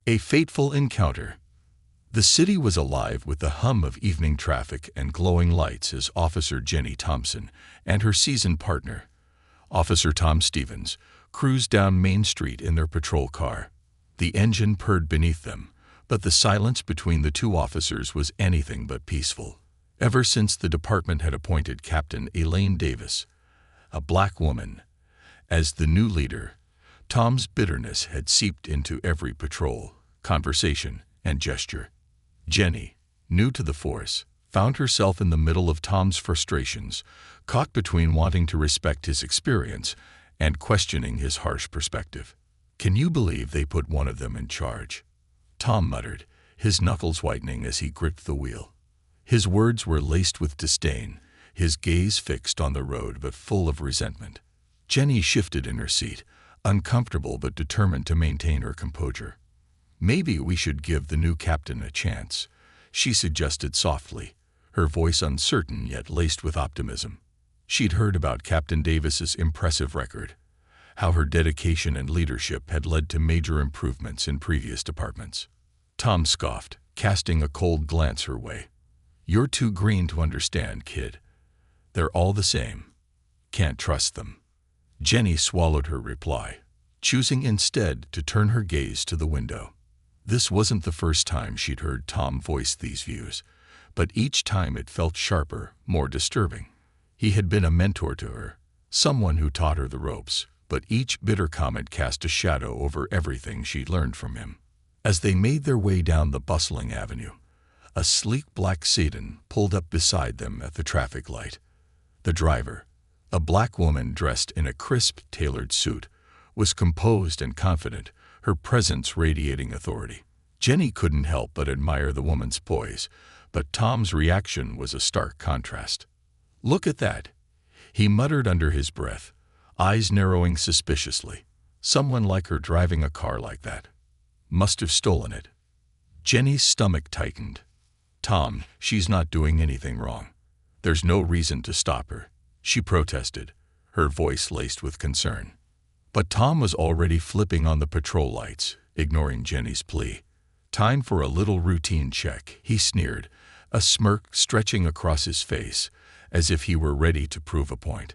A fateful encounter. The city was alive with the hum of evening traffic and glowing lights as Officer Jenny Thompson and her seasoned partner, Officer Tom Stevens, cruised down Main Street in their patrol car. The engine purred beneath them, but the silence between the two officers was anything but peaceful. Ever since the department had appointed Captain Elaine Davis, a black woman, as the new leader, Tom's bitterness had seeped into every patrol, conversation, and gesture. Jenny, new to the force, found herself in the middle of Tom's frustrations, caught between wanting to respect his experience and questioning his harsh perspective. "Can you believe they put one of them in charge?" Tom muttered, his knuckles whitening as he gripped the wheel. His words were laced with disdain, his gaze fixed on the road but full of resentment. Jenny shifted in her seat, uncomfortable but determined to maintain her composure. "Maybe we should give the new captain a chance," she suggested softly, her voice uncertain yet laced with optimism. She'd heard about Captain Davis's impressive record, how her dedication and leadership had led to major improvements in previous departments. Tom scoffed, casting a cold glance her way. "You're too green to understand, kid. They're all the same. Can't trust them." Jenny swallowed her reply, choosing instead to turn her gaze to the window. This wasn't the first time she'd heard Tom voice these views, but each time it felt sharper, more disturbing. He had been a mentor to her, someone who taught her the ropes, but each bitter comment cast a shadow over everything she'd learned from him. As they made their way down the bustling avenue, a sleek black sedan pulled up beside them at the traffic light. The driver, a black woman dressed in a crisp, tailored suit, was composed and confident, her presence radiating authority. Jenny couldn't help but admire the woman's poise, but Tom's reaction was a stark contrast. "Look at that," he muttered under his breath, eyes narrowing suspiciously. "Someone like her driving a car like that. Must have stolen it." Jenny's stomach tightened. "Tom, she's not doing anything wrong. There's no reason to stop her," she protested, her voice laced with concern. But Tom was already flipping on the patrol lights, ignoring Jenny's plea. "Time for a little routine check," he sneered, a smirk stretching across his face, as if he were ready to prove a point.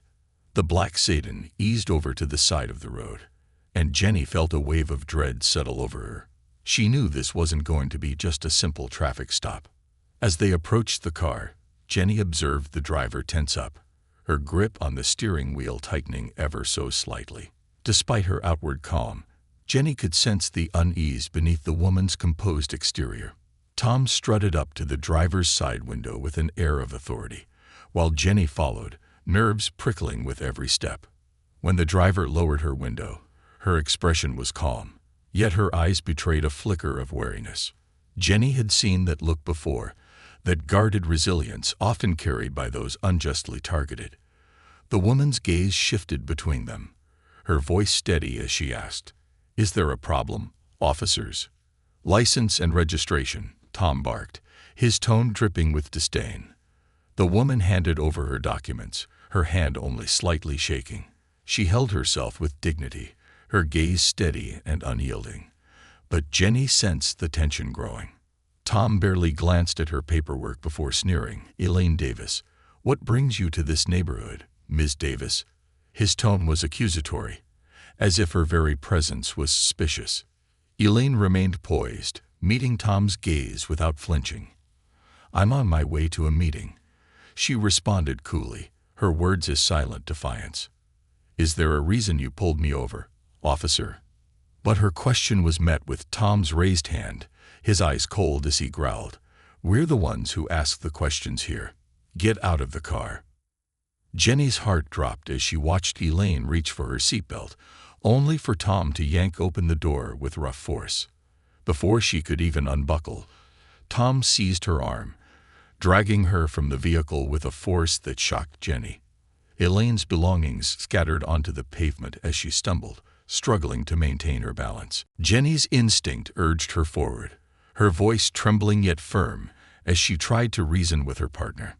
The black sedan eased over to the side of the road, and Jenny felt a wave of dread settle over her. She knew this wasn't going to be just a simple traffic stop. As they approached the car, Jenny observed the driver tense up, her grip on the steering wheel tightening ever so slightly. Despite her outward calm, Jenny could sense the unease beneath the woman's composed exterior. Tom strutted up to the driver's side window with an air of authority, while Jenny followed, nerves prickling with every step. When the driver lowered her window, her expression was calm, yet her eyes betrayed a flicker of wariness. Jenny had seen that look before, that guarded resilience often carried by those unjustly targeted. The woman's gaze shifted between them, her voice steady as she asked, "Is there a problem, officers?" "License and registration," Tom barked, his tone dripping with disdain. The woman handed over her documents, her hand only slightly shaking. She held herself with dignity, her gaze steady and unyielding. But Jenny sensed the tension growing. Tom barely glanced at her paperwork before sneering. "Elaine Davis, what brings you to this neighborhood, Ms. Davis?" His tone was accusatory, as if her very presence was suspicious. Elaine remained poised, meeting Tom's gaze without flinching. "I'm on my way to a meeting," she responded coolly, her words as silent defiance. "Is there a reason you pulled me over, officer?" But her question was met with Tom's raised hand, his eyes cold as he growled, "We're the ones who ask the questions here. Get out of the car." Jenny's heart dropped as she watched Elaine reach for her seatbelt, only for Tom to yank open the door with rough force. Before she could even unbuckle, Tom seized her arm, dragging her from the vehicle with a force that shocked Jenny. Elaine's belongings scattered onto the pavement as she stumbled, struggling to maintain her balance. Jenny's instinct urged her forward, her voice trembling yet firm as she tried to reason with her partner.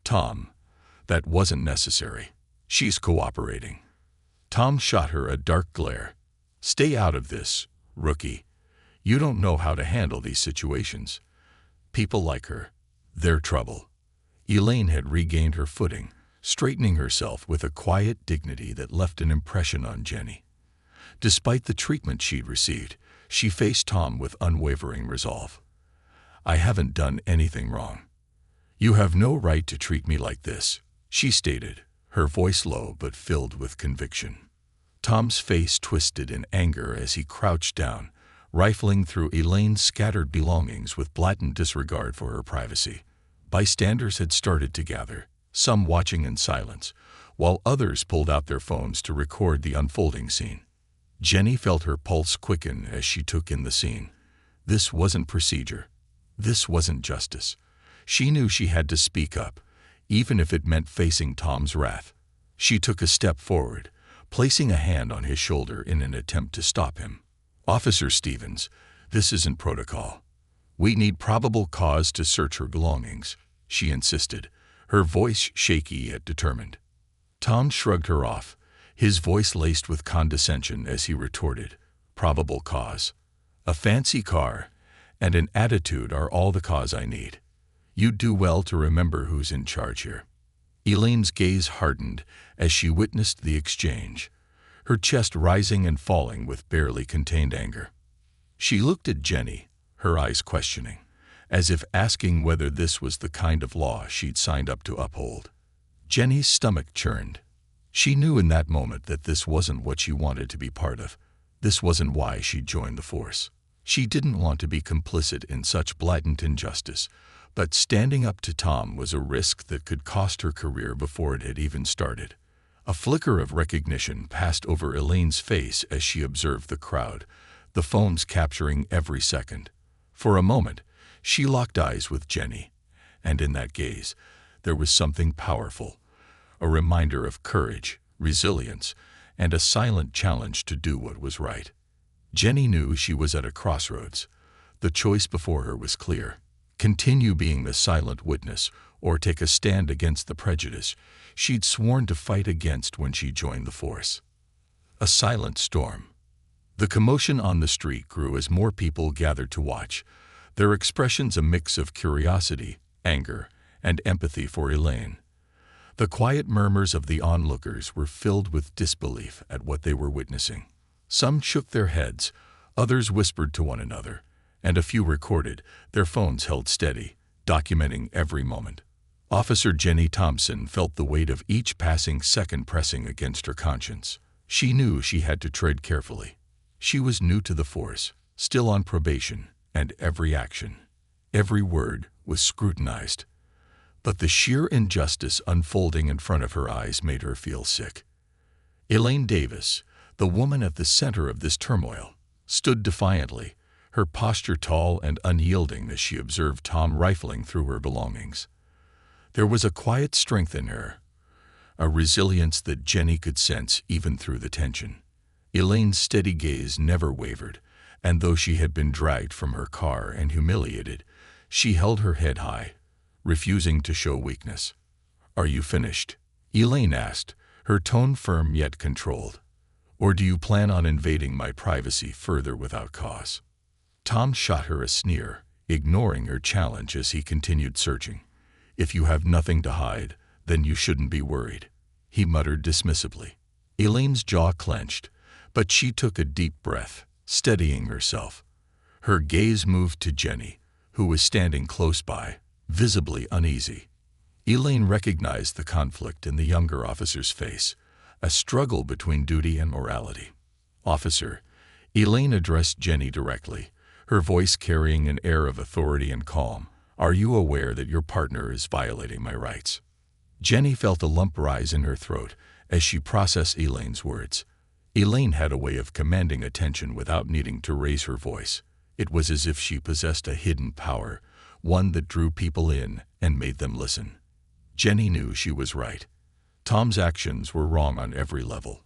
"Tom, that wasn't necessary. She's cooperating." Tom shot her a dark glare. "Stay out of this, rookie. You don't know how to handle these situations. People like her, they're trouble." Elaine had regained her footing, straightening herself with a quiet dignity that left an impression on Jenny. Despite the treatment she'd received, she faced Tom with unwavering resolve. "I haven't done anything wrong. You have no right to treat me like this," she stated, her voice low but filled with conviction. Tom's face twisted in anger as he crouched down, rifling through Elaine's scattered belongings with blatant disregard for her privacy. Bystanders had started to gather, some watching in silence, while others pulled out their phones to record the unfolding scene. Jenny felt her pulse quicken as she took in the scene. This wasn't procedure. This wasn't justice. She knew she had to speak up, even if it meant facing Tom's wrath. She took a step forward, placing a hand on his shoulder in an attempt to stop him. "Officer Stevens, this isn't protocol. We need probable cause to search her belongings," she insisted, her voice shaky yet determined. Tom shrugged her off, his voice laced with condescension as he retorted, "Probable cause. A fancy car and an attitude are all the cause I need. You'd do well to remember who's in charge here." Elaine's gaze hardened as she witnessed the exchange, her chest rising and falling with barely contained anger. She looked at Jenny, her eyes questioning, as if asking whether this was the kind of law she'd signed up to uphold. Jenny's stomach churned. She knew in that moment that this wasn't what she wanted to be part of. This wasn't why she'd joined the force. She didn't want to be complicit in such blatant injustice, but standing up to Tom was a risk that could cost her career before it had even started. A flicker of recognition passed over Elaine's face as she observed the crowd, the phones capturing every second. For a moment, she locked eyes with Jenny, and in that gaze, there was something powerful, a reminder of courage, resilience, and a silent challenge to do what was right. Jenny knew she was at a crossroads. The choice before her was clear: continue being the silent witness or take a stand against the prejudice she'd sworn to fight against when she joined the force. A silent storm. The commotion on the street grew as more people gathered to watch, their expressions a mix of curiosity, anger, and empathy for Elaine. The quiet murmurs of the onlookers were filled with disbelief at what they were witnessing. Some shook their heads, others whispered to one another, and a few recorded, their phones held steady, documenting every moment. Officer Jenny Thompson felt the weight of each passing second pressing against her conscience. She knew she had to tread carefully. She was new to the force, still on probation, and every action, every word was scrutinized. But the sheer injustice unfolding in front of her eyes made her feel sick. Elaine Davis, the woman at the center of this turmoil, stood defiantly, her posture tall and unyielding as she observed Tom rifling through her belongings. There was a quiet strength in her, a resilience that Jenny could sense even through the tension. Elaine's steady gaze never wavered, and though she had been dragged from her car and humiliated, she held her head high, refusing to show weakness. "Are you finished?" Elaine asked, her tone firm yet controlled. "Or do you plan on invading my privacy further without cause?" Tom shot her a sneer, ignoring her challenge as he continued searching. "If you have nothing to hide, then you shouldn't be worried," he muttered dismissively. Elaine's jaw clenched, but she took a deep breath, steadying herself. Her gaze moved to Jenny, who was standing close by, visibly uneasy. Elaine recognized the conflict in the younger officer's face, a struggle between duty and morality. "Officer," Elaine addressed Jenny directly, her voice carrying an air of authority and calm, "are you aware that your partner is violating my rights?" Jenny felt a lump rise in her throat as she processed Elaine's words. Elaine had a way of commanding attention without needing to raise her voice. It was as if she possessed a hidden power, one that drew people in and made them listen. Jenny knew she was right. Tom's actions were wrong on every level.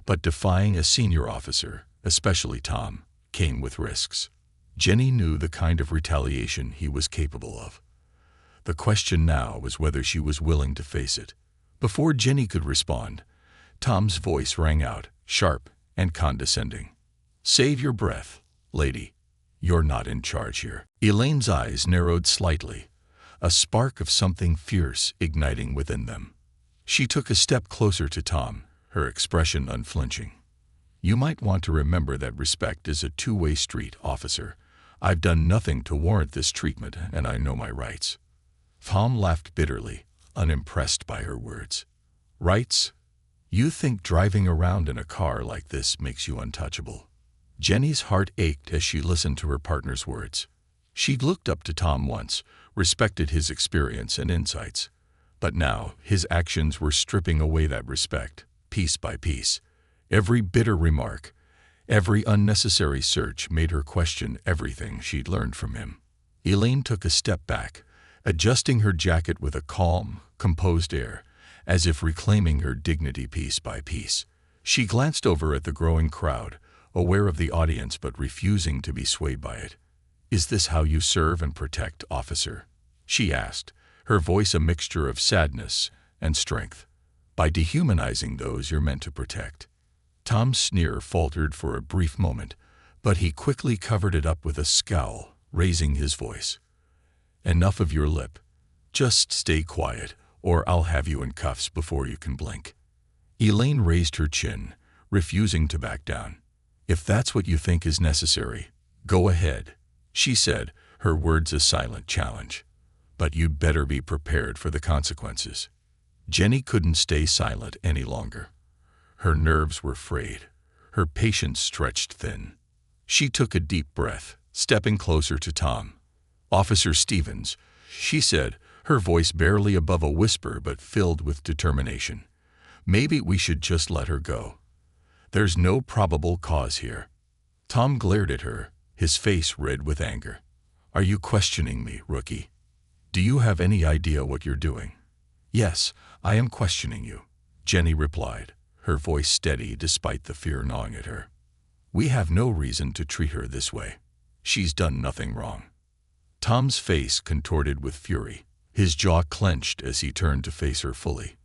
But defying a senior officer, especially Tom, came with risks. Jenny knew the kind of retaliation he was capable of. The question now was whether she was willing to face it. Before Jenny could respond, Tom's voice rang out, sharp and condescending. "Save your breath, lady. You're not in charge here. Elaine's eyes narrowed slightly, a spark of something fierce igniting within them. She took a step closer to Tom, her expression unflinching. You might want to remember that respect is a two-way street, officer. I've done nothing to warrant this treatment, and I know my rights. Tom laughed bitterly, unimpressed by her words. Rights? You think driving around in a car like this makes you untouchable? Jenny's heart ached as she listened to her partner's words. She'd looked up to Tom once, respected his experience and insights. But now, his actions were stripping away that respect, piece by piece. Every bitter remark, every unnecessary search made her question everything she'd learned from him. Elaine took a step back, adjusting her jacket with a calm, composed air, as if reclaiming her dignity piece by piece. She glanced over at the growing crowd, aware of the audience but refusing to be swayed by it. Is this how you serve and protect, officer? She asked, her voice a mixture of sadness and strength. By dehumanizing those you're meant to protect. Tom's sneer faltered for a brief moment, but he quickly covered it up with a scowl, raising his voice. Enough of your lip. Just stay quiet, or I'll have you in cuffs before you can blink. Elaine raised her chin, refusing to back down. If that's what you think is necessary, go ahead, she said, her words a silent challenge. But you'd better be prepared for the consequences. Jenny couldn't stay silent any longer. Her nerves were frayed, her patience stretched thin. She took a deep breath, stepping closer to Tom. Officer Stevens, she said, her voice barely above a whisper but filled with determination. Maybe we should just let her go. There's no probable cause here. Tom glared at her, his face red with anger. Are you questioning me, rookie? Do you have any idea what you're doing? Yes, I am questioning you, Jenny replied, her voice steady despite the fear gnawing at her. We have no reason to treat her this way. She's done nothing wrong. Tom's face contorted with fury, his jaw clenched as he turned to face her fully.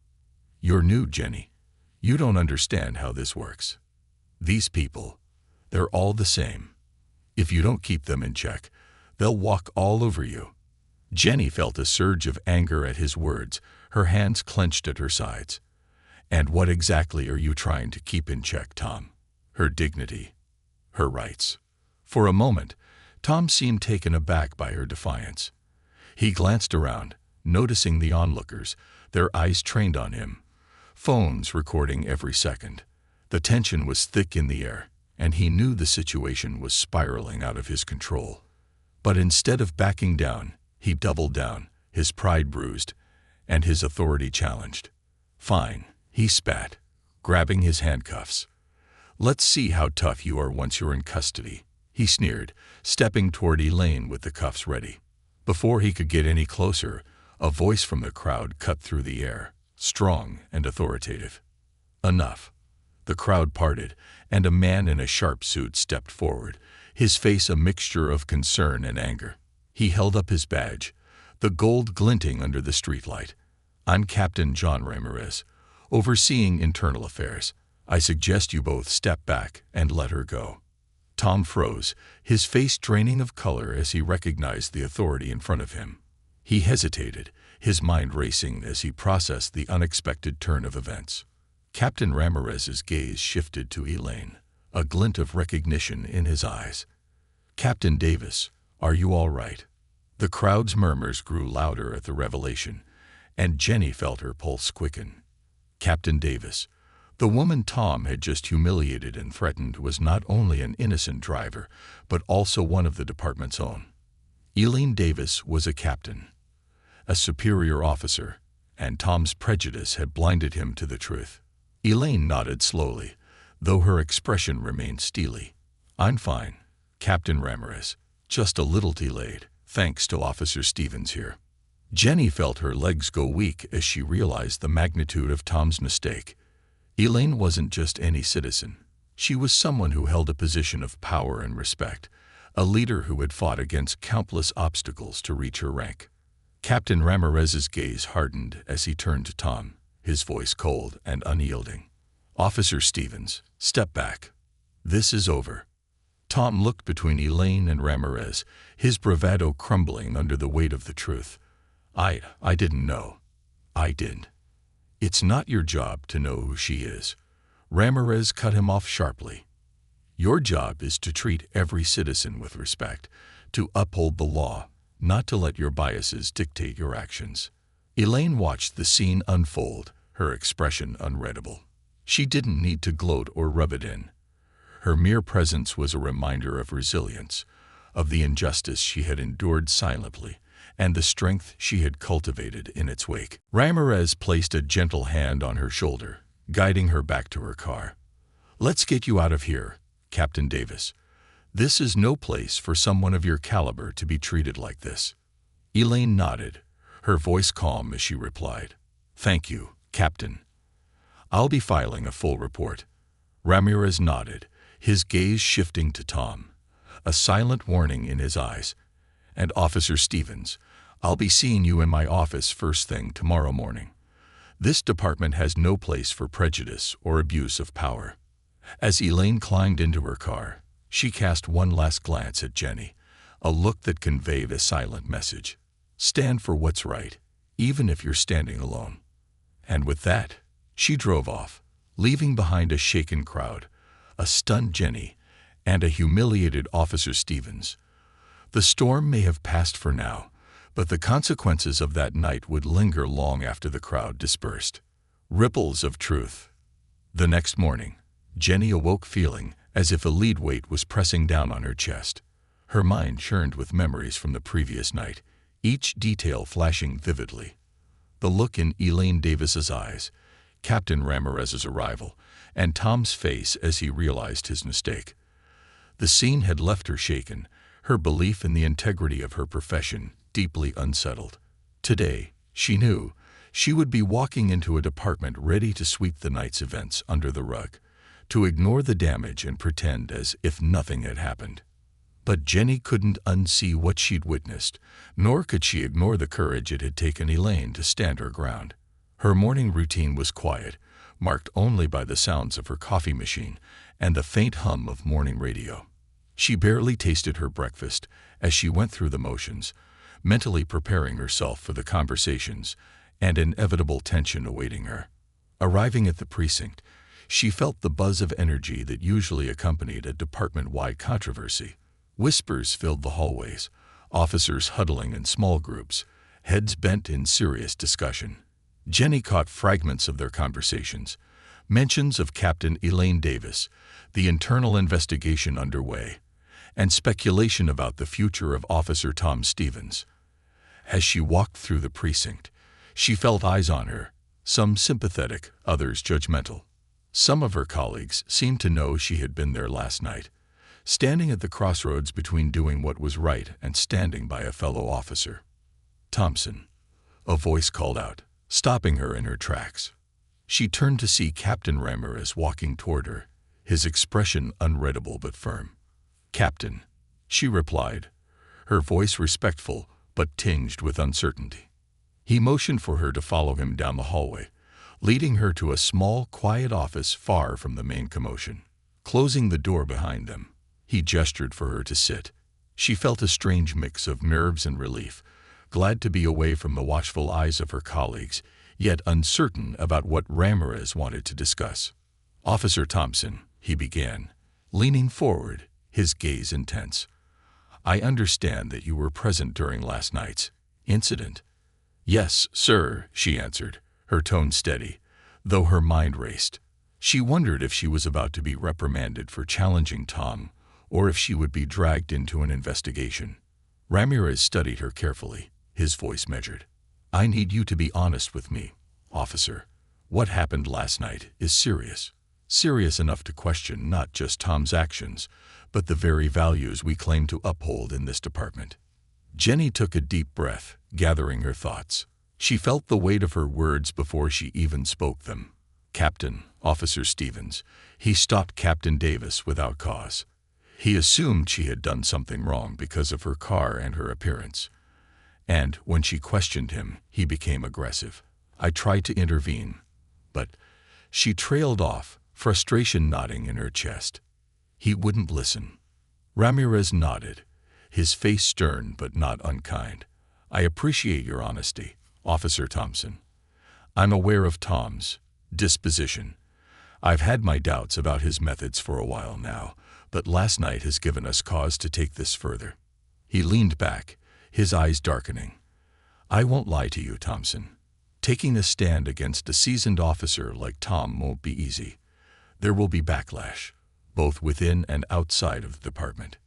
You're new, Jenny. You don't understand how this works. These people, they're all the same. If you don't keep them in check, they'll walk all over you. Jenny felt a surge of anger at his words, her hands clenched at her sides. And what exactly are you trying to keep in check, Tom? Her dignity, her rights. For a moment, Tom seemed taken aback by her defiance. He glanced around, noticing the onlookers, their eyes trained on him, phones recording every second. The tension was thick in the air, and he knew the situation was spiraling out of his control. But instead of backing down, he doubled down, his pride bruised, and his authority challenged. Fine, he spat, grabbing his handcuffs. Let's see how tough you are once you're in custody, he sneered, stepping toward Elaine with the cuffs ready. Before he could get any closer, a voice from the crowd cut through the air, strong and authoritative. Enough. The crowd parted, and a man in a sharp suit stepped forward, his face a mixture of concern and anger. He held up his badge, the gold glinting under the streetlight. I'm Captain John Ramirez, overseeing internal affairs. I suggest you both step back and let her go. Tom froze, his face draining of color as he recognized the authority in front of him. He hesitated, his mind racing as he processed the unexpected turn of events. Captain Ramirez's gaze shifted to Elaine, a glint of recognition in his eyes. Captain Davis, are you all right? The crowd's murmurs grew louder at the revelation, and Jenny felt her pulse quicken. Captain Davis, the woman Tom had just humiliated and threatened, was not only an innocent driver, but also one of the department's own. Elaine Davis was a captain, a superior officer, and Tom's prejudice had blinded him to the truth. Elaine nodded slowly, though her expression remained steely. I'm fine, Captain Ramirez, just a little delayed, thanks to Officer Stevens here. Jenny felt her legs go weak as she realized the magnitude of Tom's mistake. Elaine wasn't just any citizen. She was someone who held a position of power and respect, a leader who had fought against countless obstacles to reach her rank. Captain Ramirez's gaze hardened as he turned to Tom, his voice cold and unyielding. Officer Stevens, step back. This is over. Tom looked between Elaine and Ramirez, his bravado crumbling under the weight of the truth. I didn't know. I didn't. It's not your job to know who she is. Ramirez cut him off sharply. Your job is to treat every citizen with respect, to uphold the law, not to let your biases dictate your actions. Elaine watched the scene unfold, her expression unreadable. She didn't need to gloat or rub it in. Her mere presence was a reminder of resilience, of the injustice she had endured silently, and the strength she had cultivated in its wake. Ramirez placed a gentle hand on her shoulder, guiding her back to her car. "Let's get you out of here, Captain Davis. This is no place for someone of your caliber to be treated like this." Elaine nodded, her voice calm as she replied, "Thank you, Captain. I'll be filing a full report." Ramirez nodded, his gaze shifting to Tom, a silent warning in his eyes. "And Officer Stevens, I'll be seeing you in my office first thing tomorrow morning. This department has no place for prejudice or abuse of power." As Elaine climbed into her car, she cast one last glance at Jenny, a look that conveyed a silent message. Stand for what's right, even if you're standing alone. And with that, she drove off, leaving behind a shaken crowd, a stunned Jenny, and a humiliated Officer Stevens. The storm may have passed for now, but the consequences of that night would linger long after the crowd dispersed. Ripples of truth. The next morning, Jenny awoke feeling as if a lead weight was pressing down on her chest. Her mind churned with memories from the previous night, each detail flashing vividly. The look in Elaine Davis's eyes, Captain Ramirez's arrival, and Tom's face as he realized his mistake. The scene had left her shaken, her belief in the integrity of her profession deeply unsettled. Today, she knew, she would be walking into a department ready to sweep the night's events under the rug, to ignore the damage and pretend as if nothing had happened. But Jenny couldn't unsee what she'd witnessed, nor could she ignore the courage it had taken Elaine to stand her ground. Her morning routine was quiet, marked only by the sounds of her coffee machine and the faint hum of morning radio. She barely tasted her breakfast as she went through the motions, mentally preparing herself for the conversations and inevitable tension awaiting her. Arriving at the precinct, she felt the buzz of energy that usually accompanied a department-wide controversy. Whispers filled the hallways, officers huddling in small groups, heads bent in serious discussion. Jenny caught fragments of their conversations, mentions of Captain Elaine Davis, the internal investigation underway, and speculation about the future of Officer Tom Stevens. As she walked through the precinct, she felt eyes on her, some sympathetic, others judgmental. Some of her colleagues seemed to know she had been there last night, standing at the crossroads between doing what was right and standing by a fellow officer. "Thompson," a voice called out, stopping her in her tracks. She turned to see Captain Ramirez walking toward her, his expression unreadable but firm. "Captain," she replied, her voice respectful but tinged with uncertainty. He motioned for her to follow him down the hallway, leading her to a small, quiet office far from the main commotion. Closing the door behind them, he gestured for her to sit. She felt a strange mix of nerves and relief, glad to be away from the watchful eyes of her colleagues, yet uncertain about what Ramirez wanted to discuss. "Officer Thompson," he began, leaning forward, his gaze intense. "I understand that you were present during last night's incident." "Yes, sir," she answered, her tone steady, though her mind raced. She wondered if she was about to be reprimanded for challenging Tom, or if she would be dragged into an investigation. Ramirez studied her carefully, his voice measured. "I need you to be honest with me, officer. What happened last night is serious. Serious enough to question not just Tom's actions, but the very values we claim to uphold in this department." Jenny took a deep breath, gathering her thoughts. She felt the weight of her words before she even spoke them. "Captain, Officer Stevens," he stopped Captain Davis without cause. He assumed she had done something wrong because of her car and her appearance. And when she questioned him, he became aggressive. "I tried to intervene, but..." She trailed off, frustration knotting in her chest. He wouldn't listen. Ramirez nodded, his face stern but not unkind. "I appreciate your honesty, Officer Thompson. I'm aware of Tom's disposition. I've had my doubts about his methods for a while now, but last night has given us cause to take this further." He leaned back, his eyes darkening. "I won't lie to you, Thompson. Taking a stand against a seasoned officer like Tom won't be easy. There will be backlash, both within and outside of the department."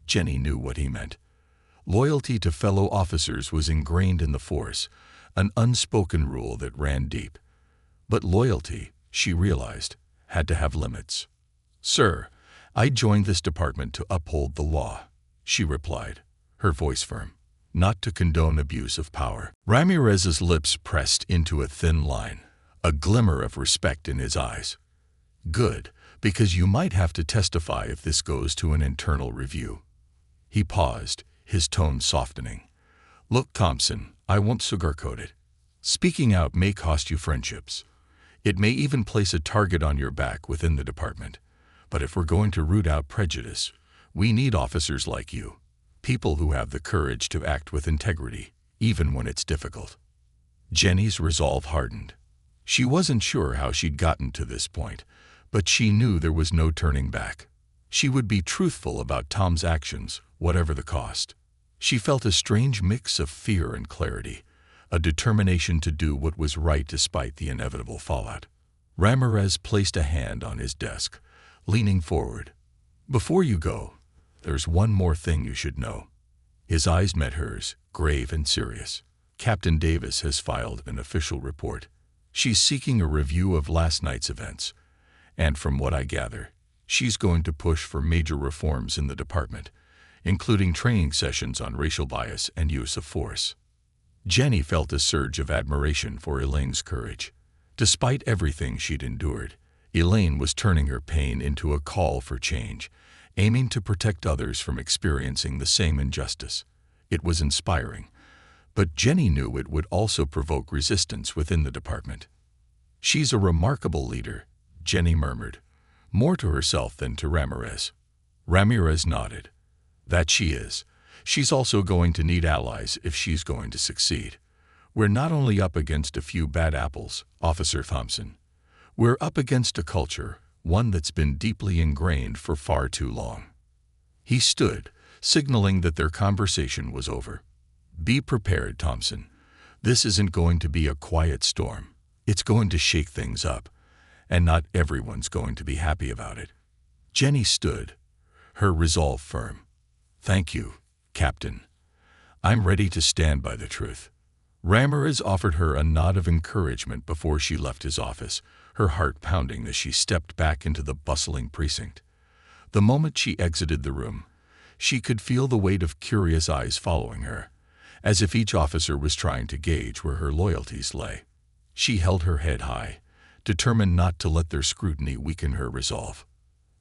Jenny knew what he meant. Loyalty to fellow officers was ingrained in the force, an unspoken rule that ran deep. But loyalty, she realized, had to have limits. "Sir, I joined this department to uphold the law," she replied, her voice firm, "not to condone abuse of power." Ramirez's lips pressed into a thin line, a glimmer of respect in his eyes. "Good, because you might have to testify if this goes to an internal review." He paused, his tone softening. "Look, Thompson, I won't sugarcoat it. Speaking out may cost you friendships. It may even place a target on your back within the department. But if we're going to root out prejudice, we need officers like you, people who have the courage to act with integrity, even when it's difficult." Jenny's resolve hardened. She wasn't sure how she'd gotten to this point, but she knew there was no turning back. She would be truthful about Tom's actions, whatever the cost. She felt a strange mix of fear and clarity, a determination to do what was right despite the inevitable fallout. Ramirez placed a hand on his desk, leaning forward. "Before you go, there's one more thing you should know." His eyes met hers, grave and serious. "Captain Davis has filed an official report. She's seeking a review of last night's events, and from what I gather, she's going to push for major reforms in the department, including training sessions on racial bias and use of force." Jenny felt a surge of admiration for Elaine's courage. Despite everything she'd endured, Elaine was turning her pain into a call for change, aiming to protect others from experiencing the same injustice. It was inspiring, but Jenny knew it would also provoke resistance within the department. "She's a remarkable leader," Jenny murmured, more to herself than to Ramirez. Ramirez nodded. "That she is. She's also going to need allies if she's going to succeed. We're not only up against a few bad apples, Officer Thompson. We're up against a culture, one that's been deeply ingrained for far too long." He stood, signaling that their conversation was over. "Be prepared, Thompson. This isn't going to be a quiet storm. It's going to shake things up, and not everyone's going to be happy about it." Jenny stood, her resolve firm. "Thank you, Captain. I'm ready to stand by the truth." Ramirez offered her a nod of encouragement before she left his office, her heart pounding as she stepped back into the bustling precinct. The moment she exited the room, she could feel the weight of curious eyes following her, as if each officer was trying to gauge where her loyalties lay. She held her head high, determined not to let their scrutiny weaken her resolve.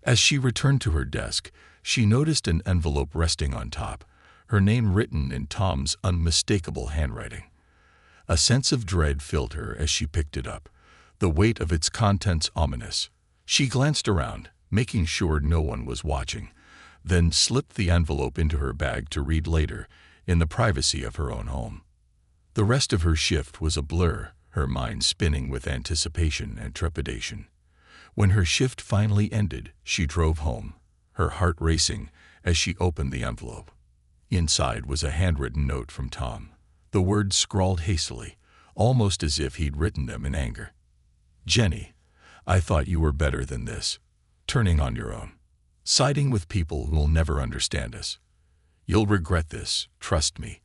As she returned to her desk, she noticed an envelope resting on top, her name written in Tom's unmistakable handwriting. A sense of dread filled her as she picked it up, the weight of its contents ominous. She glanced around, making sure no one was watching, then slipped the envelope into her bag to read later, in the privacy of her own home. The rest of her shift was a blur, her mind spinning with anticipation and trepidation. When her shift finally ended, she drove home, her heart racing as she opened the envelope. Inside was a handwritten note from Tom, the words scrawled hastily, almost as if he'd written them in anger. "Jenny, I thought you were better than this. Turning on your own. Siding with people who'll never understand us. You'll regret this, trust me.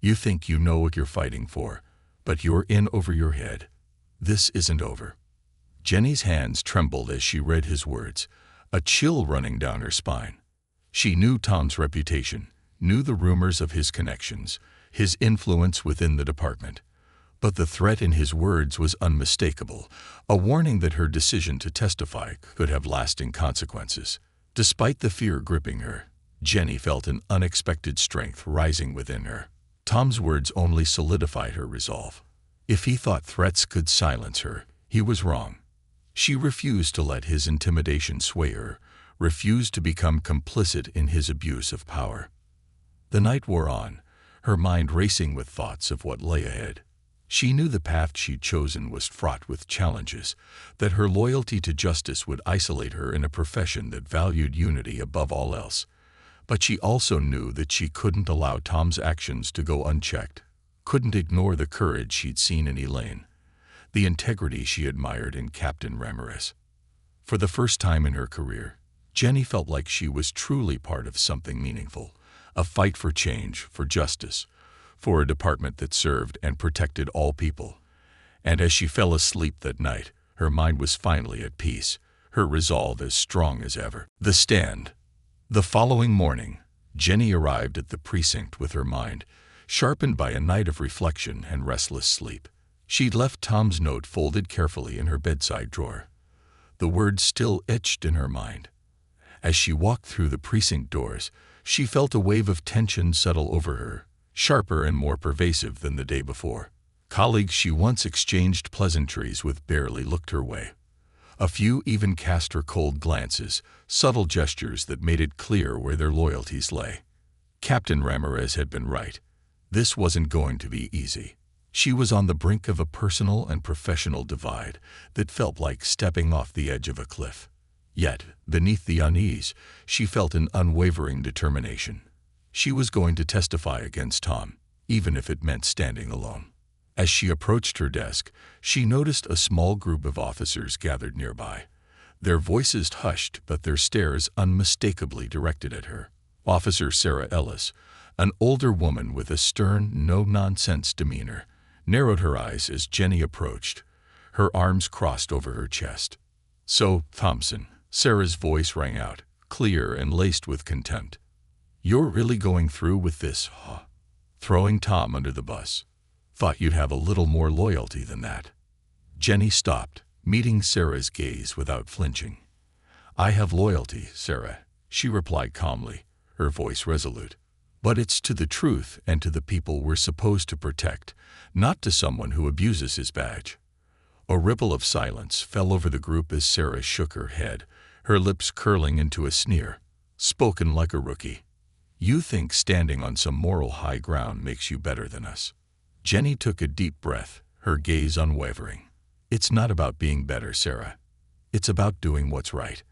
You think you know what you're fighting for, but you're in over your head. This isn't over." Jenny's hands trembled as she read his words, a chill running down her spine. She knew Tom's reputation, knew the rumors of his connections, his influence within the department. But the threat in his words was unmistakable, a warning that her decision to testify could have lasting consequences. Despite the fear gripping her, Jenny felt an unexpected strength rising within her. Tom's words only solidified her resolve. If he thought threats could silence her, he was wrong. She refused to let his intimidation sway her, refused to become complicit in his abuse of power. The night wore on, her mind racing with thoughts of what lay ahead. She knew the path she'd chosen was fraught with challenges, that her loyalty to justice would isolate her in a profession that valued unity above all else. But she also knew that she couldn't allow Tom's actions to go unchecked, couldn't ignore the courage she'd seen in Elaine, the integrity she admired in Captain Ramirez. For the first time in her career, Jenny felt like she was truly part of something meaningful, a fight for change, for justice, for a department that served and protected all people. And as she fell asleep that night, her mind was finally at peace, her resolve as strong as ever. The stand. The following morning, Jenny arrived at the precinct with her mind sharpened by a night of reflection and restless sleep. She'd left Tom's note folded carefully in her bedside drawer, the words still etched in her mind. As she walked through the precinct doors, she felt a wave of tension settle over her, sharper and more pervasive than the day before. Colleagues she once exchanged pleasantries with barely looked her way. A few even cast her cold glances, subtle gestures that made it clear where their loyalties lay. Captain Ramirez had been right. This wasn't going to be easy. She was on the brink of a personal and professional divide that felt like stepping off the edge of a cliff. Yet, beneath the unease, she felt an unwavering determination. She was going to testify against Tom, even if it meant standing alone. As she approached her desk, she noticed a small group of officers gathered nearby, their voices hushed but their stares unmistakably directed at her. Officer Sarah Ellis, an older woman with a stern, no-nonsense demeanor, narrowed her eyes as Jenny approached, her arms crossed over her chest. "So, Thompson," Sarah's voice rang out, clear and laced with contempt. "You're really going through with this, huh? Throwing Tom under the bus. Thought you'd have a little more loyalty than that." Jenny stopped, meeting Sarah's gaze without flinching. "I have loyalty, Sarah," she replied calmly, her voice resolute. "But it's to the truth and to the people we're supposed to protect, not to someone who abuses his badge." A ripple of silence fell over the group as Sarah shook her head, her lips curling into a sneer. Spoken like a rookie. "You think standing on some moral high ground makes you better than us." Jenny took a deep breath, her gaze unwavering. "It's not about being better, Sarah. It's about doing what's right.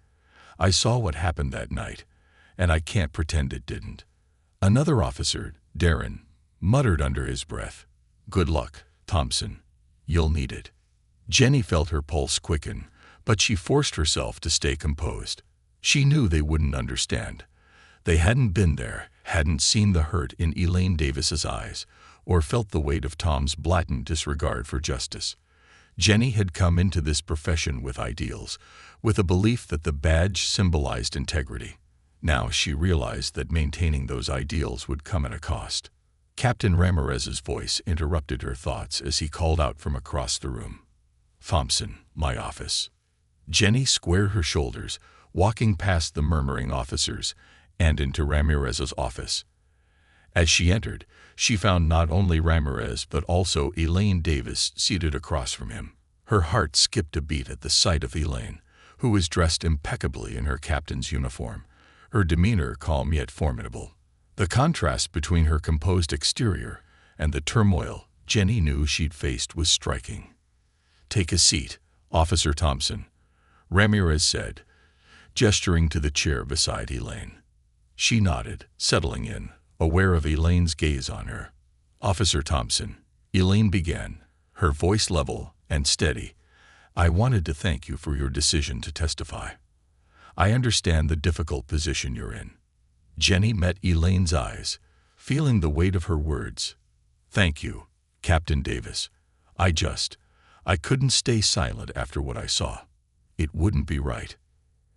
I saw what happened that night, and I can't pretend it didn't." Another officer, Darren, muttered under his breath, "Good luck, Thompson. You'll need it." Jenny felt her pulse quicken, but she forced herself to stay composed. She knew they wouldn't understand. They hadn't been there, hadn't seen the hurt in Elaine Davis's eyes, or felt the weight of Tom's blatant disregard for justice. Jenny had come into this profession with ideals, with a belief that the badge symbolized integrity. Now she realized that maintaining those ideals would come at a cost. Captain Ramirez's voice interrupted her thoughts as he called out from across the room. "Thompson, my office." Jenny squared her shoulders, walking past the murmuring officers and into Ramirez's office. As she entered, she found not only Ramirez but also Elaine Davis seated across from him. Her heart skipped a beat at the sight of Elaine, who was dressed impeccably in her captain's uniform, her demeanor calm yet formidable. The contrast between her composed exterior and the turmoil Jenny knew she'd faced was striking. "Take a seat, Officer Thompson," Ramirez said, gesturing to the chair beside Elaine. She nodded, settling in, aware of Elaine's gaze on her. "Officer Thompson," Elaine began, her voice level and steady, "I wanted to thank you for your decision to testify. I understand the difficult position you're in." Jenny met Elaine's eyes, feeling the weight of her words. "Thank you, Captain Davis. I couldn't stay silent after what I saw. It wouldn't be right."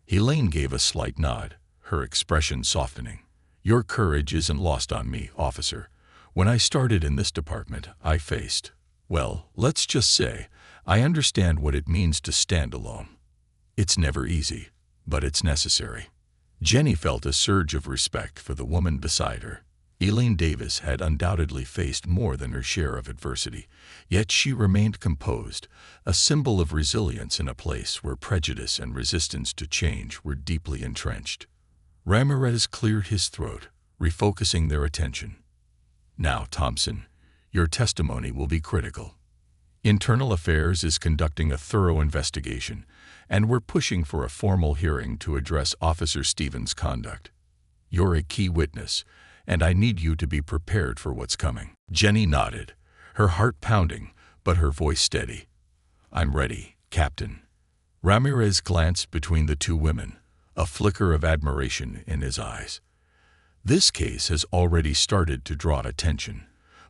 Elaine gave a slight nod, her expression softening. "Your courage isn't lost on me, officer. When I started in this department, I faced, well, let's just say, I understand what it means to stand alone. It's never easy, but it's necessary." Jenny felt a surge of respect for the woman beside her. Elaine Davis had undoubtedly faced more than her share of adversity, yet she remained composed, a symbol of resilience in a place where prejudice and resistance to change were deeply entrenched. Ramirez cleared his throat, refocusing their attention. "Now, Thompson, your testimony will be critical. Internal Affairs is conducting a thorough investigation, and we're pushing for a formal hearing to address Officer Stevens' conduct. You're a key witness, and I need you to be prepared for what's coming." Jenny nodded, her heart pounding, but her voice steady. "I'm ready, Captain." Ramirez glanced between the two women, a flicker of admiration in his eyes. This case has already started to draw attention,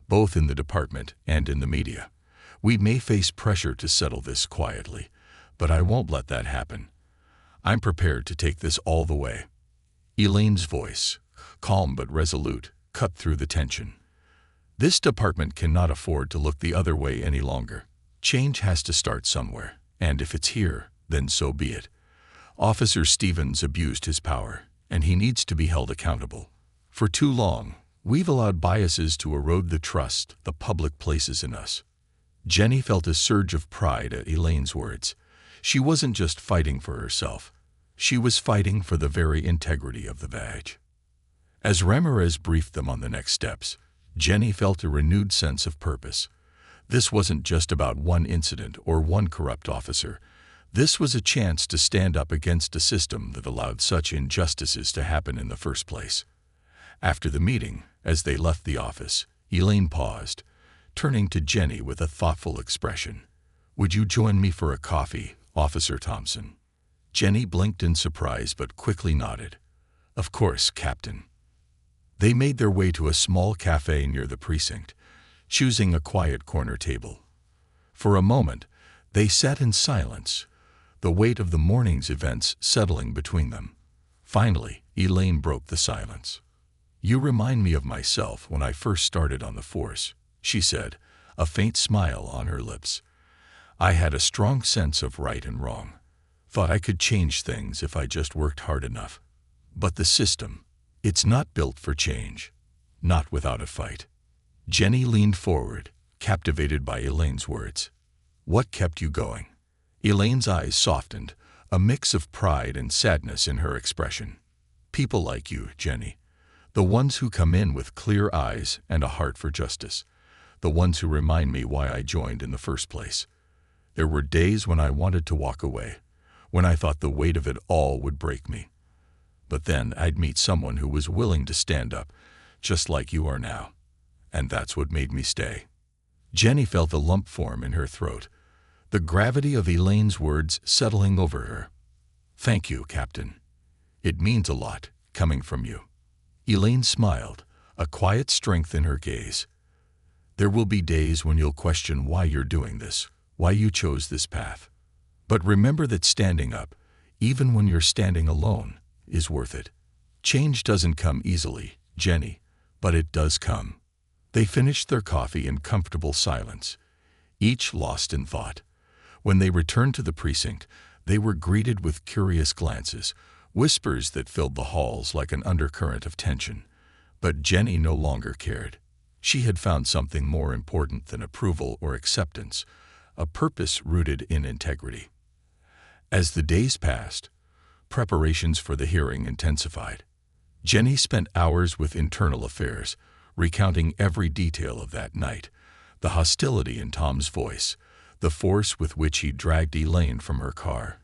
both in the department and in the media. We may face pressure to settle this quietly, but I won't let that happen. I'm prepared to take this all the way. Elaine's voice, calm but resolute, cut through the tension. This department cannot afford to look the other way any longer. Change has to start somewhere, and if it's here, then so be it. Officer Stevens abused his power, and he needs to be held accountable. For too long, we've allowed biases to erode the trust the public places in us. Jenny felt a surge of pride at Elaine's words. She wasn't just fighting for herself. She was fighting for the very integrity of the badge. As Ramirez briefed them on the next steps, Jenny felt a renewed sense of purpose. This wasn't just about one incident or one corrupt officer. This was a chance to stand up against a system that allowed such injustices to happen in the first place. After the meeting, as they left the office, Elaine paused, turning to Jenny with a thoughtful expression. "Would you join me for a coffee, Officer Thompson?" Jenny blinked in surprise but quickly nodded. "Of course, Captain." They made their way to a small cafe near the precinct, choosing a quiet corner table. For a moment, they sat in silence, the weight of the morning's events settling between them. Finally, Elaine broke the silence. "You remind me of myself when I first started on the force," she said, a faint smile on her lips. "I had a strong sense of right and wrong. Thought I could change things if I just worked hard enough. But the system, it's not built for change. Not without a fight." Jenny leaned forward, captivated by Elaine's words. "What kept you going?" Elaine's eyes softened, a mix of pride and sadness in her expression. "People like you, Jenny. The ones who come in with clear eyes and a heart for justice. The ones who remind me why I joined in the first place. There were days when I wanted to walk away, when I thought the weight of it all would break me. But then I'd meet someone who was willing to stand up, just like you are now. And that's what made me stay." Jenny felt a lump form in her throat, the gravity of Elaine's words settling over her. "Thank you, Captain. It means a lot, coming from you." Elaine smiled, a quiet strength in her gaze. "There will be days when you'll question why you're doing this, why you chose this path. But remember that standing up, even when you're standing alone, is worth it. Change doesn't come easily, Jenny, but it does come." They finished their coffee in comfortable silence, each lost in thought. When they returned to the precinct, they were greeted with curious glances, whispers that filled the halls like an undercurrent of tension. But Jenny no longer cared. She had found something more important than approval or acceptance, a purpose rooted in integrity. As the days passed, preparations for the hearing intensified. Jenny spent hours with Internal Affairs, recounting every detail of that night, the hostility in Tom's voice, the force with which he dragged Elaine from her car,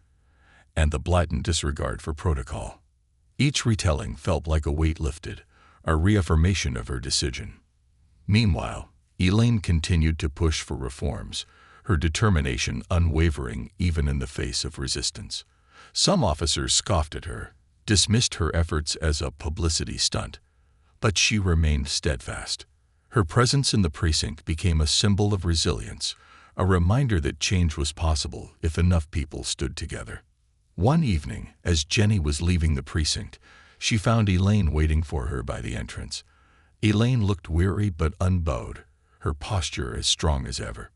and the blatant disregard for protocol. Each retelling felt like a weight lifted, a reaffirmation of her decision. Meanwhile, Elaine continued to push for reforms, her determination unwavering even in the face of resistance. Some officers scoffed at her, dismissed her efforts as a publicity stunt, but she remained steadfast. Her presence in the precinct became a symbol of resilience, a reminder that change was possible if enough people stood together. One evening, as Jenny was leaving the precinct, she found Elaine waiting for her by the entrance. Elaine looked weary but unbowed, her posture as strong as ever.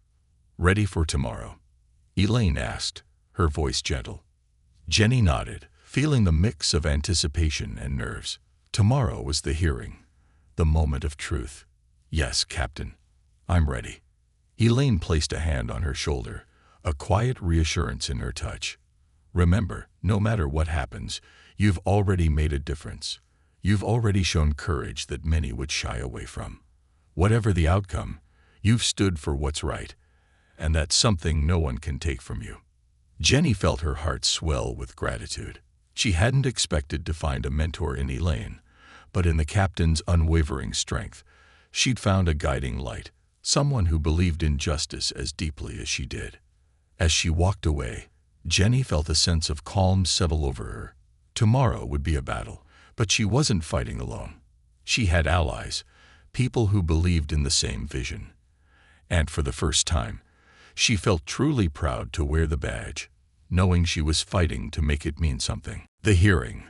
"Ready for tomorrow?" Elaine asked, her voice gentle. Jenny nodded, feeling the mix of anticipation and nerves. Tomorrow was the hearing, The moment of truth. Yes, Captain. I'm ready. Elaine placed a hand on her shoulder, a quiet reassurance in her touch. Remember, no matter what happens, you've already made a difference. You've already shown courage that many would shy away from. Whatever the outcome, you've stood for what's right, and that's something no one can take from you. Jenny felt her heart swell with gratitude. She hadn't expected to find a mentor in Elaine, but in the captain's unwavering strength, she'd found a guiding light, someone who believed in justice as deeply as she did. As she walked away, Jenny felt a sense of calm settle over her. Tomorrow would be a battle, but she wasn't fighting alone. She had allies, people who believed in the same vision. And for the first time, she felt truly proud to wear the badge, knowing she was fighting to make it mean something. The hearing.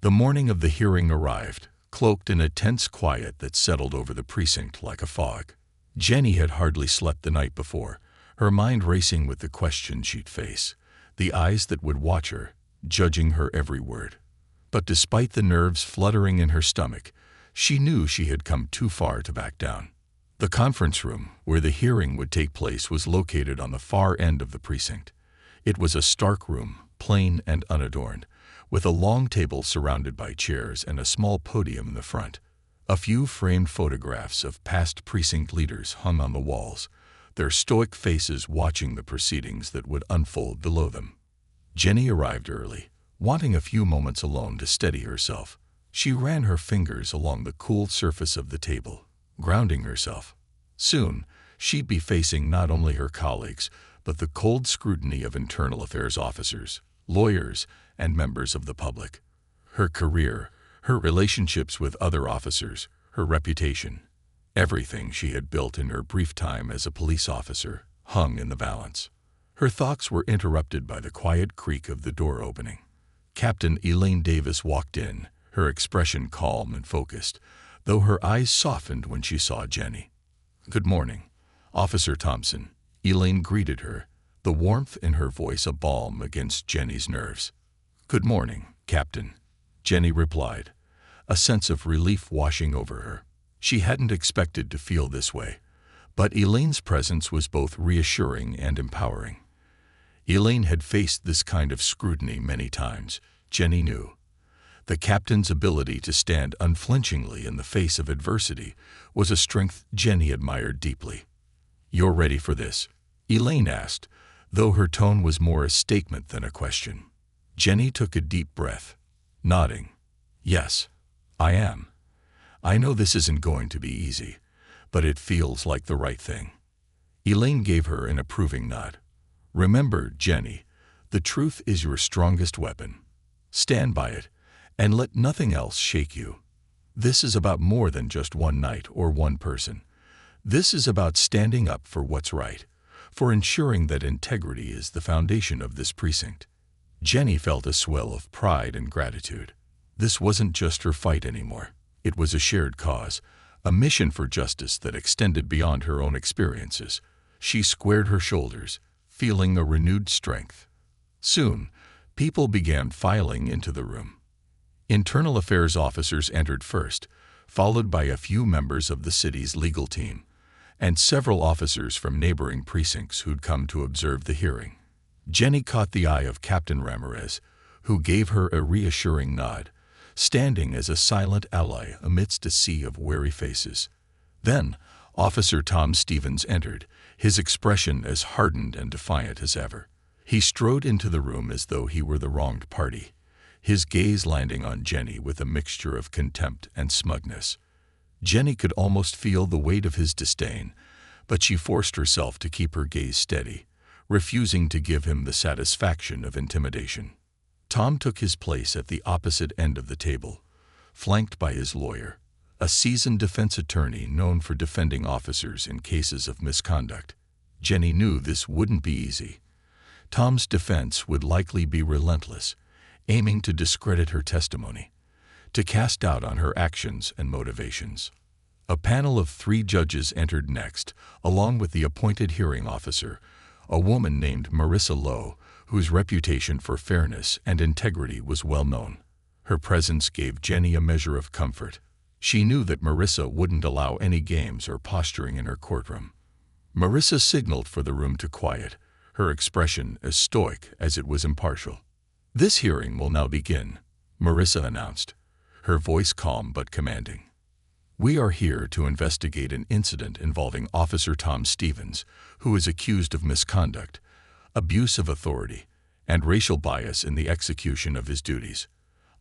The morning of the hearing arrived, cloaked in a tense quiet that settled over the precinct like a fog. Jenny had hardly slept the night before, her mind racing with the questions she'd face, the eyes that would watch her, judging her every word. But despite the nerves fluttering in her stomach, she knew she had come too far to back down. The conference room, where the hearing would take place, was located on the far end of the precinct. It was a stark room, plain and unadorned, with a long table surrounded by chairs and a small podium in the front. A few framed photographs of past precinct leaders hung on the walls, their stoic faces watching the proceedings that would unfold below them. Jenny arrived early, wanting a few moments alone to steady herself. She ran her fingers along the cool surface of the table, grounding herself. Soon, she'd be facing not only her colleagues, but the cold scrutiny of internal affairs officers, lawyers, and members of the public. Her career, her relationships with other officers, her reputation, everything she had built in her brief time as a police officer, hung in the balance. Her thoughts were interrupted by the quiet creak of the door opening. Captain Elaine Davis walked in, her expression calm and focused, though her eyes softened when she saw Jenny. "Good morning, Officer Thompson," Elaine greeted her, the warmth in her voice a balm against Jenny's nerves. "Good morning, Captain," Jenny replied, a sense of relief washing over her. She hadn't expected to feel this way, but Elaine's presence was both reassuring and empowering. Elaine had faced this kind of scrutiny many times, Jenny knew. The captain's ability to stand unflinchingly in the face of adversity was a strength Jenny admired deeply. "You're ready for this?" Elaine asked, though her tone was more a statement than a question. Jenny took a deep breath, nodding. "Yes, I am. I know this isn't going to be easy, but it feels like the right thing." Elaine gave her an approving nod. "Remember, Jenny, the truth is your strongest weapon. Stand by it, and let nothing else shake you. This is about more than just one night or one person. This is about standing up for what's right, for ensuring that integrity is the foundation of this precinct." Jenny felt a swell of pride and gratitude. This wasn't just her fight anymore. It was a shared cause, a mission for justice that extended beyond her own experiences. She squared her shoulders, feeling a renewed strength. Soon, people began filing into the room. Internal affairs officers entered first, followed by a few members of the city's legal team, and several officers from neighboring precincts who'd come to observe the hearing. Jenny caught the eye of Captain Ramirez, who gave her a reassuring nod, standing as a silent ally amidst a sea of wary faces. Then, Officer Tom Stevens entered, his expression as hardened and defiant as ever. He strode into the room as though he were the wronged party, his gaze landing on Jenny with a mixture of contempt and smugness. Jenny could almost feel the weight of his disdain, but she forced herself to keep her gaze steady, refusing to give him the satisfaction of intimidation. Tom took his place at the opposite end of the table, flanked by his lawyer, a seasoned defense attorney known for defending officers in cases of misconduct. Jenny knew this wouldn't be easy. Tom's defense would likely be relentless, aiming to discredit her testimony, to cast doubt on her actions and motivations. A panel of 3 judges entered next, along with the appointed hearing officer, a woman named Marissa Lowe, whose reputation for fairness and integrity was well known. Her presence gave Jenny a measure of comfort. She knew that Marissa wouldn't allow any games or posturing in her courtroom. Marissa signaled for the room to quiet, her expression as stoic as it was impartial. "This hearing will now begin," Marissa announced, her voice calm but commanding. "We are here to investigate an incident involving Officer Tom Stevens, who is accused of misconduct, abuse of authority, and racial bias in the execution of his duties.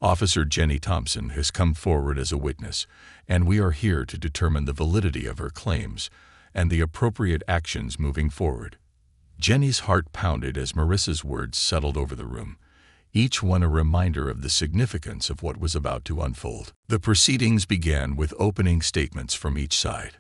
Officer Jenny Thompson has come forward as a witness, and we are here to determine the validity of her claims and the appropriate actions moving forward." Jenny's heart pounded as Marissa's words settled over the room, each one a reminder of the significance of what was about to unfold. The proceedings began with opening statements from each side.